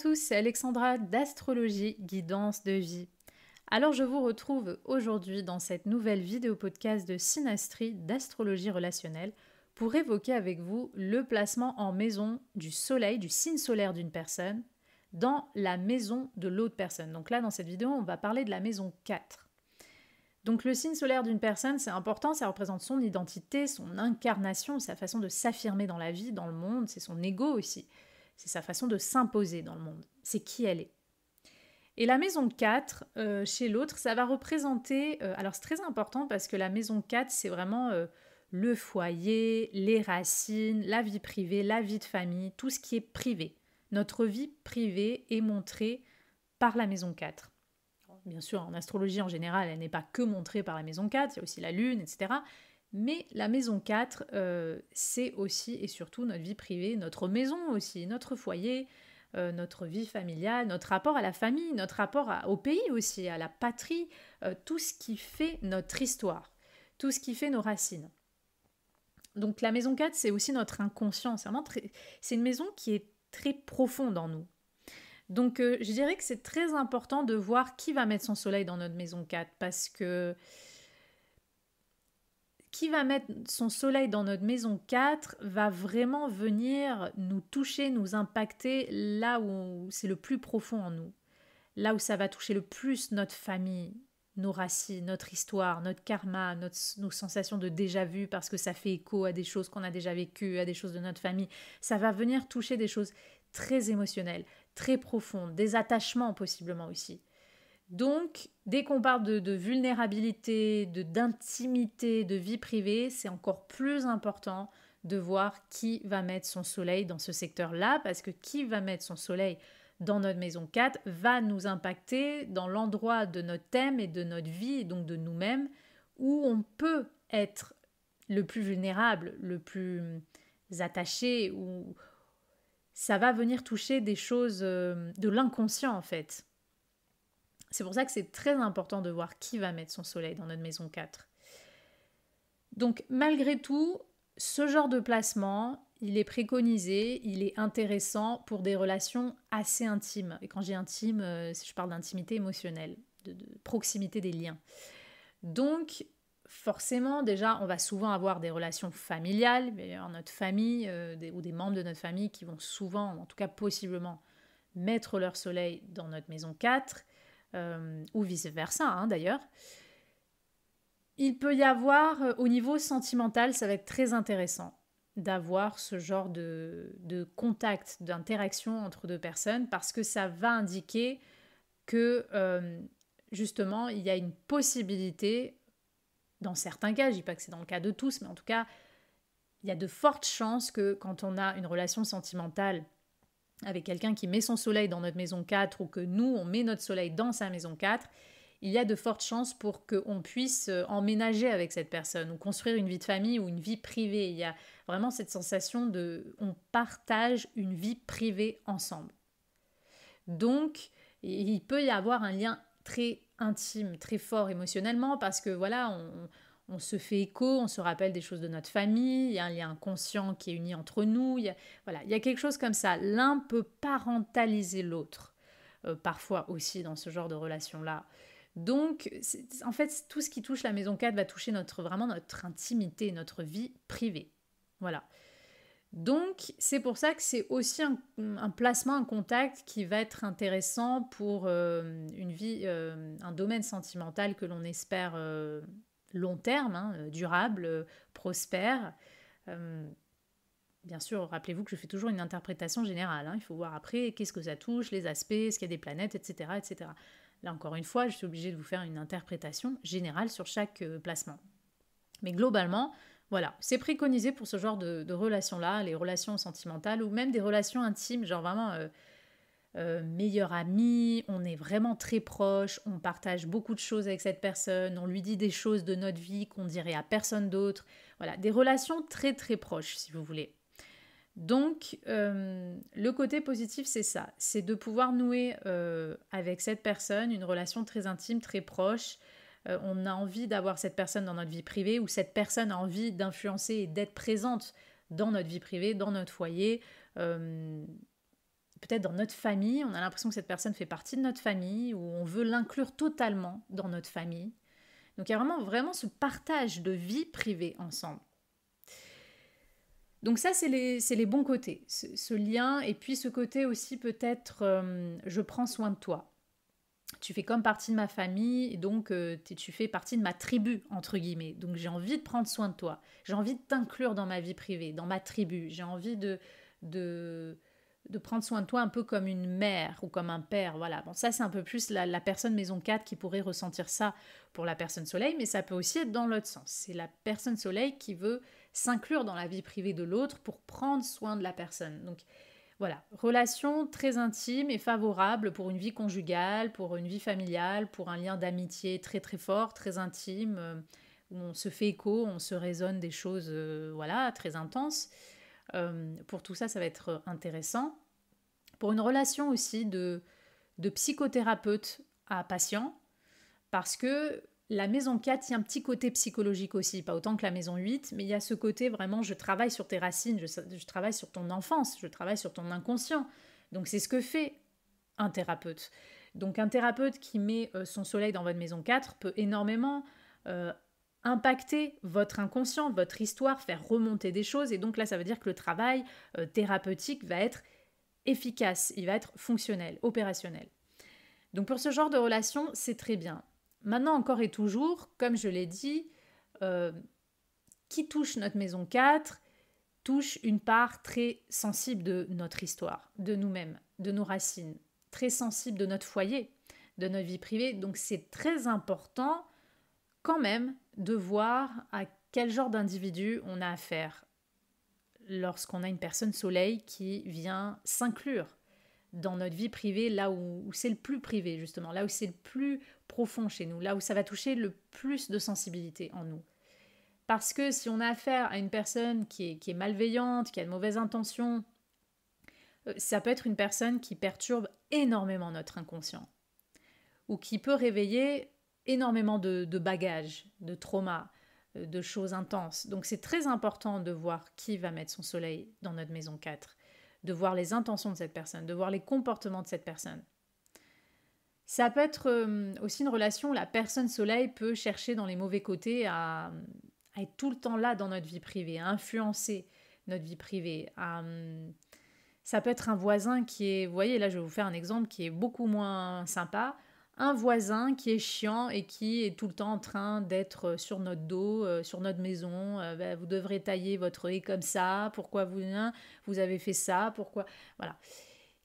tous, c'est Alexandra d'Astrologie Guidance de Vie. Alors je vous retrouve aujourd'hui dans cette nouvelle vidéo podcast de Synastrie d'Astrologie relationnelle pour évoquer avec vous le placement en maison du soleil, du signe solaire d'une personne, dans la maison de l'autre personne. Donc là, dans cette vidéo, on va parler de la maison 4. Donc le signe solaire d'une personne, c'est important, ça représente son identité, son incarnation, sa façon de s'affirmer dans la vie, dans le monde, c'est son ego aussi. C'est sa façon de s'imposer dans le monde. C'est qui elle est. Et la maison 4, chez l'autre, ça va représenter... alors c'est très important parce que la maison 4, c'est vraiment le foyer, les racines, la vie privée, la vie de famille, tout ce qui est privé. Notre vie privée est montrée par la maison 4. Bien sûr, en astrologie en général, elle n'est pas que montrée par la maison 4, il y a aussi la lune, etc. Mais la maison 4, c'est aussi et surtout notre vie privée, notre maison aussi, notre foyer, notre vie familiale, notre rapport à la famille, notre rapport au pays aussi, à la patrie, tout ce qui fait notre histoire, tout ce qui fait nos racines. Donc la maison 4, c'est aussi notre inconscient, c'est une maison qui est très profonde en nous. Donc je dirais que c'est très important de voir qui va mettre son soleil dans notre maison 4, parce que qui va mettre son soleil dans notre maison 4 va vraiment venir nous toucher, nous impacter là où c'est le plus profond en nous. Là où ça va toucher le plus notre famille, nos racines, notre histoire, notre karma, nos sensations de déjà-vu parce que ça fait écho à des choses qu'on a déjà vécues, à des choses de notre famille. Ça va venir toucher des choses très émotionnelles, très profondes, des attachements possiblement aussi. Donc, dès qu'on parle de vulnérabilité, d'intimité, de vie privée, c'est encore plus important de voir qui va mettre son soleil dans ce secteur-là, parce que qui va mettre son soleil dans notre maison 4 va nous impacter dans l'endroit de notre thème et de notre vie, et donc de nous-mêmes, où on peut être le plus vulnérable, le plus attaché, où ça va venir toucher des choses de l'inconscient en fait. C'est pour ça que c'est très important de voir qui va mettre son soleil dans notre maison 4. Donc malgré tout, ce genre de placement, il est préconisé, il est intéressant pour des relations assez intimes. Et quand je dis intime, je parle d'intimité émotionnelle, de proximité des liens. Donc forcément, déjà, on va souvent avoir des relations familiales, notre famille ou des membres de notre famille qui vont souvent, en tout cas possiblement, mettre leur soleil dans notre maison 4. Ou vice-versa d'ailleurs. Il peut y avoir, au niveau sentimental, ça va être très intéressant d'avoir ce genre de contact, d'interaction entre deux personnes, parce que ça va indiquer que, justement, il y a une possibilité, dans certains cas, je ne dis pas que c'est dans le cas de tous, mais en tout cas, il y a de fortes chances que quand on a une relation sentimentale avec quelqu'un qui met son soleil dans notre maison 4 ou que nous, on met notre soleil dans sa maison 4, il y a de fortes chances pour qu'on puisse emménager avec cette personne ou construire une vie de famille ou une vie privée. Il y a vraiment cette sensation on partage une vie privée ensemble. Donc, il peut y avoir un lien très intime, très fort émotionnellement parce que voilà, on se fait écho, on se rappelle des choses de notre famille, il y a un lien inconscient qui est uni entre nous, il y a quelque chose comme ça. L'un peut parentaliser l'autre, parfois aussi dans ce genre de relation-là. Donc, en fait, tout ce qui touche la maison 4 va toucher vraiment notre intimité, notre vie privée. Voilà. Donc, c'est pour ça que c'est aussi un placement, un contact qui va être intéressant pour une vie, un domaine sentimental que l'on espère long terme, durable, prospère. Bien sûr, rappelez-vous que je fais toujours une interprétation générale. Il faut voir après qu'est-ce que ça touche, les aspects, est-ce qu'il y a des planètes, etc., etc. Là, encore une fois, je suis obligée de vous faire une interprétation générale sur chaque placement. Mais globalement, voilà, c'est préconisé pour ce genre de relations-là, les relations sentimentales ou même des relations intimes, genre vraiment meilleur ami, on est vraiment très proches, on partage beaucoup de choses avec cette personne, on lui dit des choses de notre vie qu'on dirait à personne d'autre. Voilà, des relations très très proches, si vous voulez. Donc, le côté positif, c'est ça, c'est de pouvoir nouer avec cette personne une relation très intime, très proche. On a envie d'avoir cette personne dans notre vie privée ou cette personne a envie d'influencer et d'être présente dans notre vie privée, dans notre foyer. peut-être dans notre famille, on a l'impression que cette personne fait partie de notre famille, ou on veut l'inclure totalement dans notre famille. Donc il y a vraiment ce partage de vie privée ensemble. Donc ça, c'est les bons côtés, ce lien, et puis ce côté aussi peut-être, je prends soin de toi. Tu fais comme partie de ma famille, et donc tu fais partie de ma tribu, entre guillemets. Donc j'ai envie de prendre soin de toi, j'ai envie de t'inclure dans ma vie privée, dans ma tribu, j'ai envie de prendre soin de toi un peu comme une mère ou comme un père. Voilà. Bon, ça, c'est un peu plus la personne maison 4 qui pourrait ressentir ça pour la personne soleil, mais ça peut aussi être dans l'autre sens. C'est la personne soleil qui veut s'inclure dans la vie privée de l'autre pour prendre soin de la personne. Donc voilà, relation très intime et favorable pour une vie conjugale, pour une vie familiale, pour un lien d'amitié très très fort, très intime, où on se fait écho, on se résonne des choses voilà, très intenses. Pour tout ça, ça va être intéressant. Pour une relation aussi de psychothérapeute à patient, parce que la maison 4, il y a un petit côté psychologique aussi, pas autant que la maison 8, mais il y a ce côté vraiment, je travaille sur tes racines, je travaille sur ton enfance, je travaille sur ton inconscient. Donc c'est ce que fait un thérapeute. Donc un thérapeute qui met son soleil dans votre maison 4 peut énormément impacter votre inconscient, votre histoire, faire remonter des choses. Et donc là, ça veut dire que le travail thérapeutique va être efficace, il va être fonctionnel, opérationnel. Donc pour ce genre de relation, c'est très bien. Maintenant, encore et toujours, comme je l'ai dit, qui touche notre maison 4 touche une part très sensible de notre histoire, de nous-mêmes, de nos racines, très sensible de notre foyer, de notre vie privée. Donc c'est très important quand même de voir à quel genre d'individu on a affaire lorsqu'on a une personne soleil qui vient s'inclure dans notre vie privée, là où c'est le plus privé justement, là où c'est le plus profond chez nous, là où ça va toucher le plus de sensibilité en nous. Parce que si on a affaire à une personne qui est malveillante, qui a de mauvaises intentions, ça peut être une personne qui perturbe énormément notre inconscient, ou qui peut réveiller énormément de bagages, de traumas, de choses intenses. Donc c'est très important de voir qui va mettre son soleil dans notre maison 4, de voir les intentions de cette personne, de voir les comportements de cette personne. Ça peut être aussi une relation où la personne soleil peut chercher dans les mauvais côtés à être tout le temps là dans notre vie privée, à influencer notre vie privée. Ça peut être un voisin qui est, vous voyez là je vais vous faire un exemple qui est beaucoup moins sympa, un voisin qui est chiant et qui est tout le temps en train d'être sur notre dos, sur notre maison, vous devrez tailler votre haie comme ça, pourquoi vous avez fait ça, pourquoi... Voilà.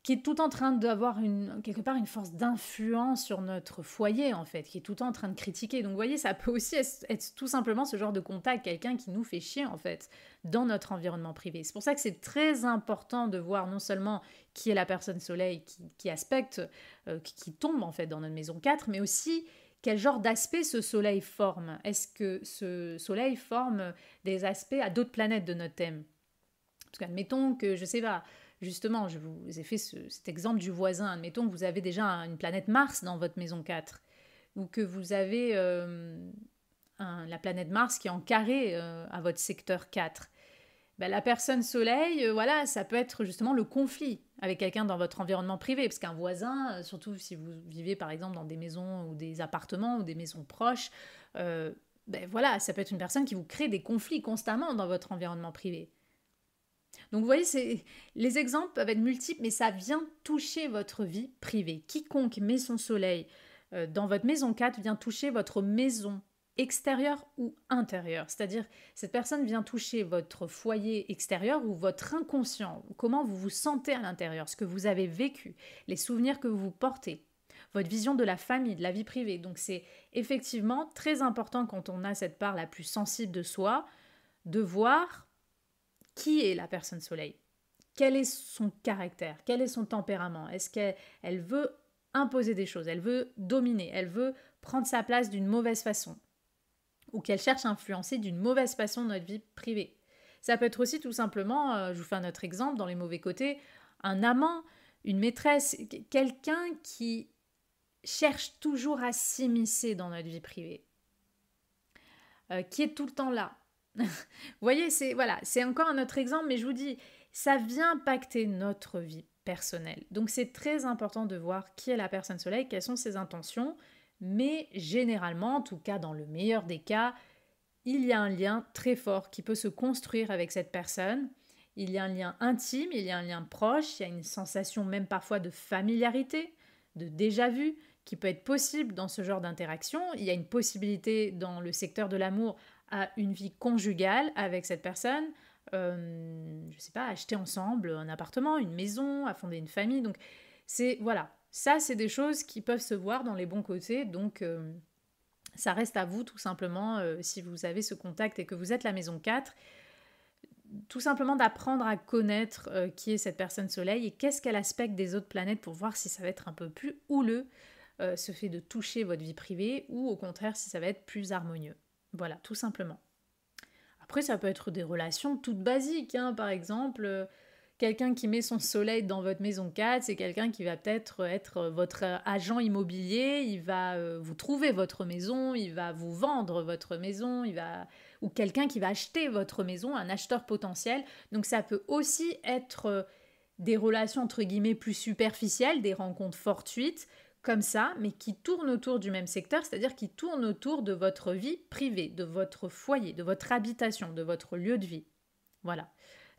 Qui est tout en train d'avoir quelque part une force d'influence sur notre foyer en fait, qui est tout le temps en train de critiquer. Donc vous voyez, ça peut aussi être tout simplement ce genre de contact, quelqu'un qui nous fait chier en fait dans notre environnement privé. C'est pour ça que c'est très important de voir non seulement qui est la personne soleil qui aspecte, qui tombe en fait dans notre maison 4, mais aussi quel genre d'aspect ce soleil forme. Est-ce que ce soleil forme des aspects à d'autres planètes de notre thème? Parce qu'admettons que, je sais pas, justement, je vous ai fait cet exemple du voisin. Admettons que vous avez déjà une planète Mars dans votre maison 4, ou que vous avez la planète Mars qui est en carré à votre secteur 4. Ben, la personne soleil, voilà, ça peut être justement le conflit avec quelqu'un dans votre environnement privé, parce qu'un voisin, surtout si vous vivez par exemple dans des maisons ou des appartements ou des maisons proches, ben voilà, ça peut être une personne qui vous crée des conflits constamment dans votre environnement privé. Donc vous voyez, les exemples peuvent être multiples, mais ça vient toucher votre vie privée. Quiconque met son soleil dans votre maison 4 vient toucher votre maison extérieure ou intérieure. C'est-à-dire, cette personne vient toucher votre foyer extérieur ou votre inconscient, comment vous vous sentez à l'intérieur, ce que vous avez vécu, les souvenirs que vous portez, votre vision de la famille, de la vie privée. Donc c'est effectivement très important quand on a cette part la plus sensible de soi, de voir qui est la personne soleil, quel est son caractère, quel est son tempérament, est-ce qu'elle veut imposer des choses, elle veut dominer, elle veut prendre sa place d'une mauvaise façon, ou qu'elle cherche à influencer d'une mauvaise façon notre vie privée. Ça peut être aussi tout simplement, je vous fais un autre exemple, dans les mauvais côtés, un amant, une maîtresse, quelqu'un qui cherche toujours à s'immiscer dans notre vie privée, qui est tout le temps là. Vous voyez, c'est encore un autre exemple, mais je vous dis, ça vient impacter notre vie personnel. Donc c'est très important de voir qui est la personne soleil, quelles sont ses intentions, mais généralement, en tout cas dans le meilleur des cas, il y a un lien très fort qui peut se construire avec cette personne. Il y a un lien intime, il y a un lien proche, il y a une sensation même parfois de familiarité, de déjà-vu qui peut être possible dans ce genre d'interaction. Il y a une possibilité dans le secteur de l'amour à une vie conjugale avec cette personne. Je sais pas, acheter ensemble un appartement, une maison, à fonder une famille. Donc voilà, ça c'est des choses qui peuvent se voir dans les bons côtés. Donc ça reste à vous tout simplement, si vous avez ce contact et que vous êtes la maison 4, tout simplement d'apprendre à connaître qui est cette personne soleil et qu'est-ce qu'elle aspecte des autres planètes pour voir si ça va être un peu plus houleux, ce fait de toucher votre vie privée, ou au contraire si ça va être plus harmonieux. Voilà, tout simplement. Après, ça peut être des relations toutes basiques, hein. Par exemple, quelqu'un qui met son soleil dans votre maison 4, c'est quelqu'un qui va peut-être être votre agent immobilier, il va vous trouver votre maison, il va vous vendre votre maison, ou quelqu'un qui va acheter votre maison, un acheteur potentiel. Donc ça peut aussi être des relations entre guillemets plus superficielles, des rencontres fortuites, comme ça, mais qui tournent autour du même secteur, c'est-à-dire qui tournent autour de votre vie privée, de votre foyer, de votre habitation, de votre lieu de vie. Voilà.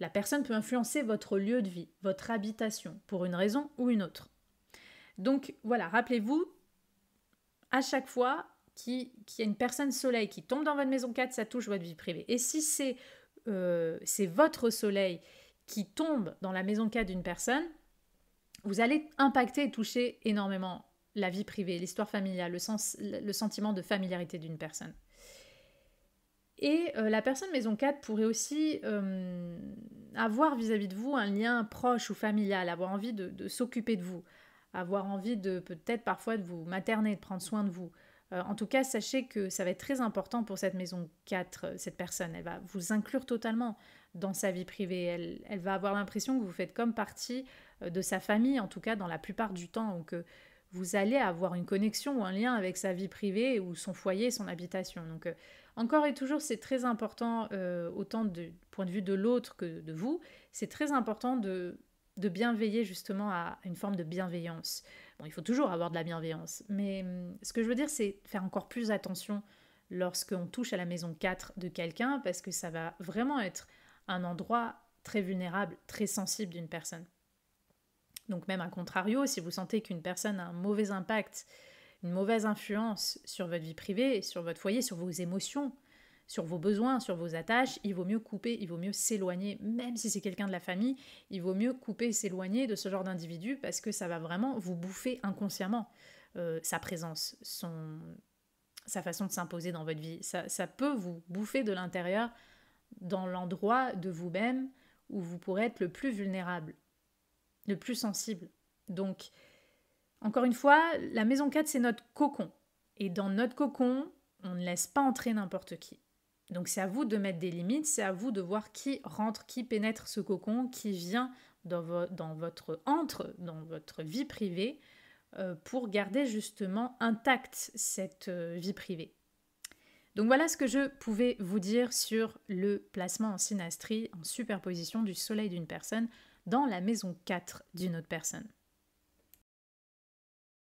La personne peut influencer votre lieu de vie, votre habitation, pour une raison ou une autre. Donc voilà, rappelez-vous, à chaque fois qu'il y a une personne soleil qui tombe dans votre maison 4, ça touche votre vie privée. Et si c'est votre soleil qui tombe dans la maison 4 d'une personne, vous allez impacter et toucher énormément la vie privée, l'histoire familiale, le sentiment de familiarité d'une personne. Et la personne maison 4 pourrait aussi avoir vis-à-vis de vous un lien proche ou familial, avoir envie de s'occuper de vous, avoir envie de peut-être parfois de vous materner, de prendre soin de vous. En tout cas, sachez que ça va être très important pour cette maison 4, cette personne. Elle va vous inclure totalement dans sa vie privée. Elle va avoir l'impression que vous faites comme partie de sa famille, en tout cas dans la plupart du temps, ou que vous allez avoir une connexion ou un lien avec sa vie privée ou son foyer, son habitation. Donc encore et toujours, c'est très important, autant du point de vue de l'autre que de vous, c'est très important de bien veiller justement à une forme de bienveillance. Bon, il faut toujours avoir de la bienveillance, mais ce que je veux dire, c'est faire encore plus attention lorsqu'on touche à la maison 4 de quelqu'un, parce que ça va vraiment être un endroit très vulnérable, très sensible d'une personne. Donc même à contrario, si vous sentez qu'une personne a un mauvais impact, une mauvaise influence sur votre vie privée, sur votre foyer, sur vos émotions, sur vos besoins, sur vos attaches, il vaut mieux couper, il vaut mieux s'éloigner, même si c'est quelqu'un de la famille, il vaut mieux couper et s'éloigner de ce genre d'individu parce que ça va vraiment vous bouffer inconsciemment sa présence, sa façon de s'imposer dans votre vie. Ça peut vous bouffer de l'intérieur dans l'endroit de vous-même où vous pourrez être le plus vulnérable, le plus sensible. Donc, encore une fois, la maison 4, c'est notre cocon. Et dans notre cocon, on ne laisse pas entrer n'importe qui. Donc c'est à vous de mettre des limites, c'est à vous de voir qui rentre, qui pénètre ce cocon, qui vient dans votre vie privée pour garder justement intacte cette vie privée. Donc voilà ce que je pouvais vous dire sur le placement en synastrie, en superposition du soleil d'une personne dans la maison 4 d'une autre personne.